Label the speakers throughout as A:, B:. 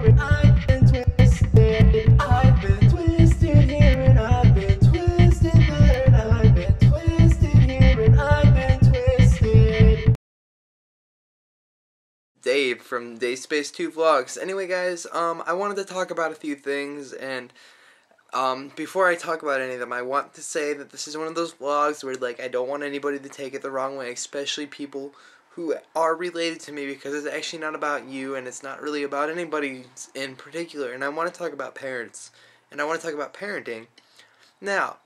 A: and I've been twisted. I've been twisted here and I've been twisted there and I've been twisted here and I've been twisted. Dave from Day Space 2 Vlogs. Anyway, guys, I wanted to talk about a few things, and before I talk about any of them, I want to say that this is one of those vlogs where, like, I don't want anybody to take it the wrong way, especially people who are related to me, because it's actually not about you, and it's not really about anybody in particular, and I want to talk about parents, and I want to talk about parenting. Now,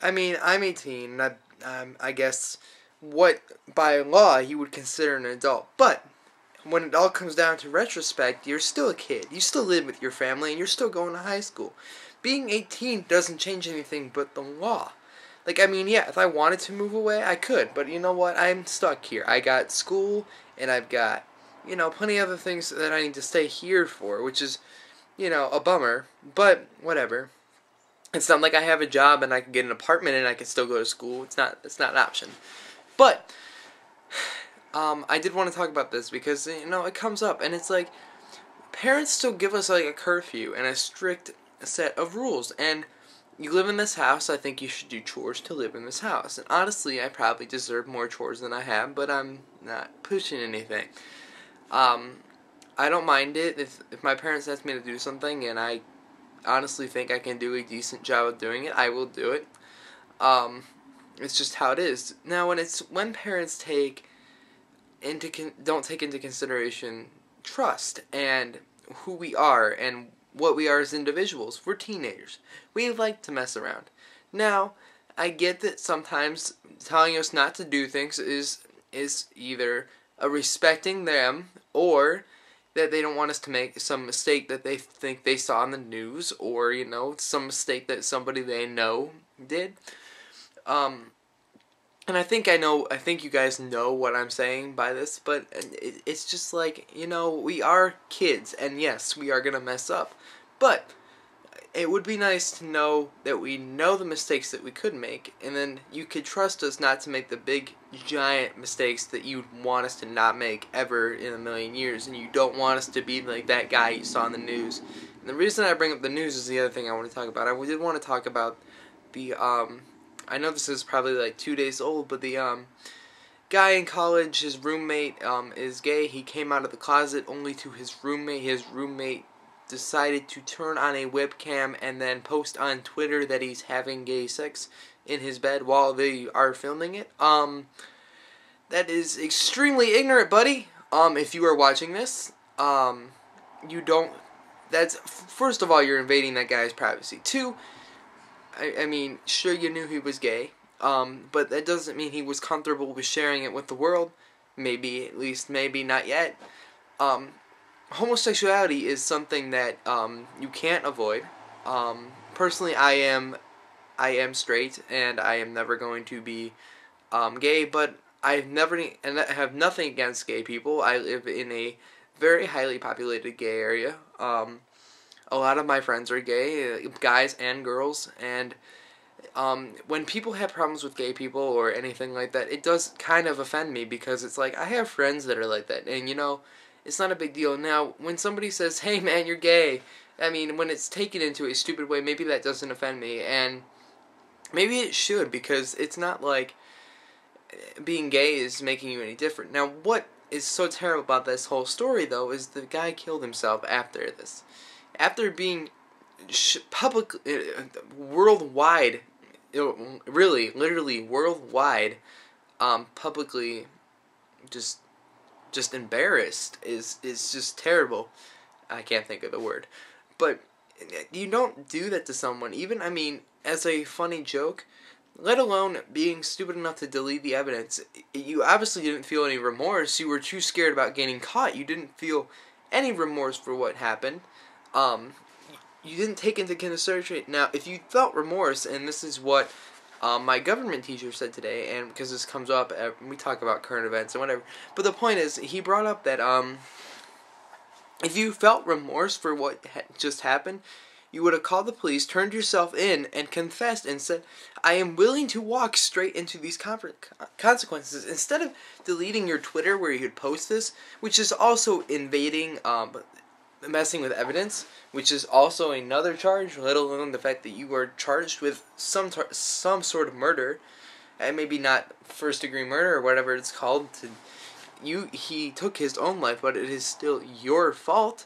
A: I mean, I'm 18, and I guess what, by law, you would consider an adult, but when it all comes down to retrospect, you're still a kid. You still live with your family, and you're still going to high school. Being 18 doesn't change anything but the law. Like, I mean, yeah, if I wanted to move away, I could. But you know what? I'm stuck here. I got school, and I've got, you know, plenty of other things that I need to stay here for, which is, you know, a bummer. But whatever. It's not like I have a job and I can get an apartment and I can still go to school. It's not an option. But I did want to talk about this because, you know, it comes up, and it's like, parents still give us, like, a curfew and a strict set of rules, and you live in this house, I think you should do chores to live in this house, and honestly, I probably deserve more chores than I have, but I'm not pushing anything. I don't mind it if my parents ask me to do something, and I honestly think I can do a decent job of doing it, I will do it. It's just how it is. Now, when parents don't take into consideration trust and who we are and what we are as individuals. We're teenagers. We like to mess around. Now, I get that sometimes telling us not to do things is either a respecting them, or that they don't want us to make some mistake that they think they saw on the news, or, you know, some mistake that somebody they know did. And I think you guys know what I'm saying by this, but it's just like, you know, we are kids, and yes, we are going to mess up. But it would be nice to know that we know the mistakes that we could make, and then you could trust us not to make the big, giant mistakes that you want us to not make ever in a million years, and you don't want us to be like that guy you saw in the news. And the reason I bring up the news is the other thing I want to talk about. I did want to talk about the, I know this is probably like 2 days old, but the guy in college, his roommate is gay. He came out of the closet only to his roommate. His roommate decided to turn on a webcam and then post on Twitter that he's having gay sex in his bed while they are filming it. That is extremely ignorant, buddy. If you are watching this, first of all, you're invading that guy's privacy. Two, I mean, sure, you knew he was gay, but that doesn't mean he was comfortable with sharing it with the world. Maybe, at least, maybe not yet. Homosexuality is something that you can't avoid. Personally, I am straight, and I am never going to be gay, but I have nothing against gay people. I live in a very highly populated gay area. A lot of my friends are gay, guys and girls, and when people have problems with gay people or anything like that, it does kind of offend me, because it's like, I have friends that are like that, and, you know, it's not a big deal. Now, when somebody says, hey man, you're gay, I mean, when it's taken into a stupid way, maybe that doesn't offend me, and maybe it should, because it's not like being gay is making you any different. Now, what is so terrible about this whole story, though, is the guy killed himself after this. After being worldwide, really, literally worldwide, publicly just embarrassed is just terrible. I can't think of the word. But you don't do that to someone, even, I mean, as a funny joke, let alone being stupid enough to delete the evidence. You obviously didn't feel any remorse. You were too scared about getting caught. You didn't feel any remorse for what happened. You didn't take into consideration. Now, if you felt remorse, and this is what my government teacher said today, and because this comes up, we talk about current events and whatever, but the point is, he brought up that if you felt remorse for what just happened, you would have called the police, turned yourself in, and confessed and said, I am willing to walk straight into these consequences. Instead of deleting your Twitter where you could post this, which is also invading messing with evidence, which is also another charge, let alone the fact that you are charged with some sort of murder, and maybe not first-degree murder or whatever it's called. He took his own life, but it is still your fault.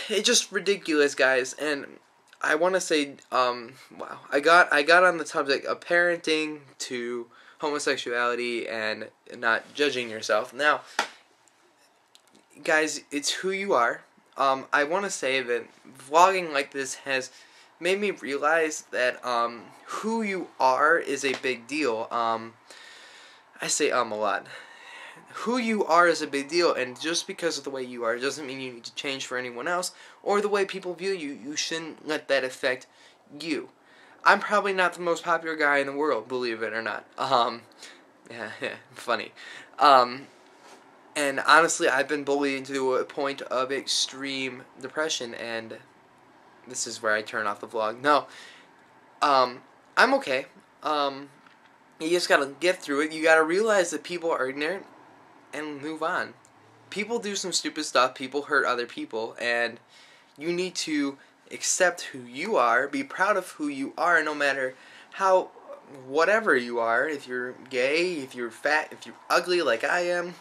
A: It's just ridiculous, guys, and I want to say, wow, I got on the topic of parenting to homosexuality and not judging yourself. Now, guys, it's who you are. I want to say that vlogging like this has made me realize that who you are is a big deal. I say a lot. Who you are is a big deal, and just because of the way you are doesn't mean you need to change for anyone else, or the way people view you. You shouldn't let that affect you. I'm probably not the most popular guy in the world, believe it or not. Yeah, funny. And honestly, I've been bullied to a point of extreme depression, and this is where I turn off the vlog. No, I'm okay. You just gotta get through it. You gotta realize that people are ignorant and move on. People do some stupid stuff. People hurt other people, and you need to accept who you are, be proud of who you are, no matter how, whatever you are. If you're gay, if you're fat, if you're ugly like I am,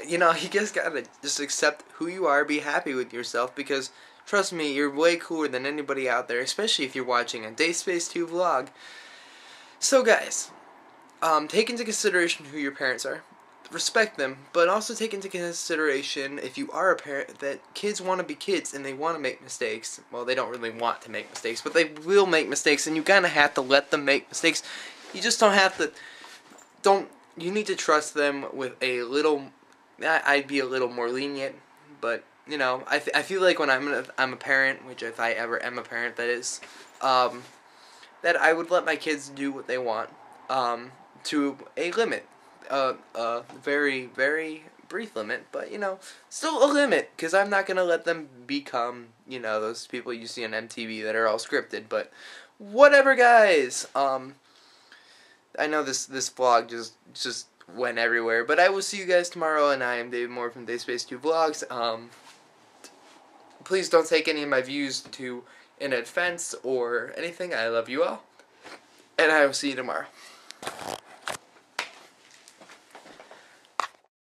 A: you know, you just gotta just accept who you are, be happy with yourself, because trust me, you're way cooler than anybody out there, especially if you're watching a DaySpace 2 vlog. So guys, take into consideration who your parents are. Respect them, but also take into consideration, if you are a parent, that kids want to be kids and they want to make mistakes. Well, they don't really want to make mistakes, but they will make mistakes, and you kind of have to let them make mistakes. You just don't have to, you need to trust them with a little, I'd be a little more lenient, but, you know, I feel like when I'm a parent, which if I ever am a parent, that is, that I would let my kids do what they want, to a limit. A very, very brief limit, but, you know, still a limit, because I'm not going to let them become, you know, those people you see on MTV that are all scripted, but whatever, guys. I know this vlog just went everywhere, but I will see you guys tomorrow, and I am David Moore from DaySpace 2 Vlogs. Please don't take any of my views to an offense or anything. I love you all, and I will see you tomorrow.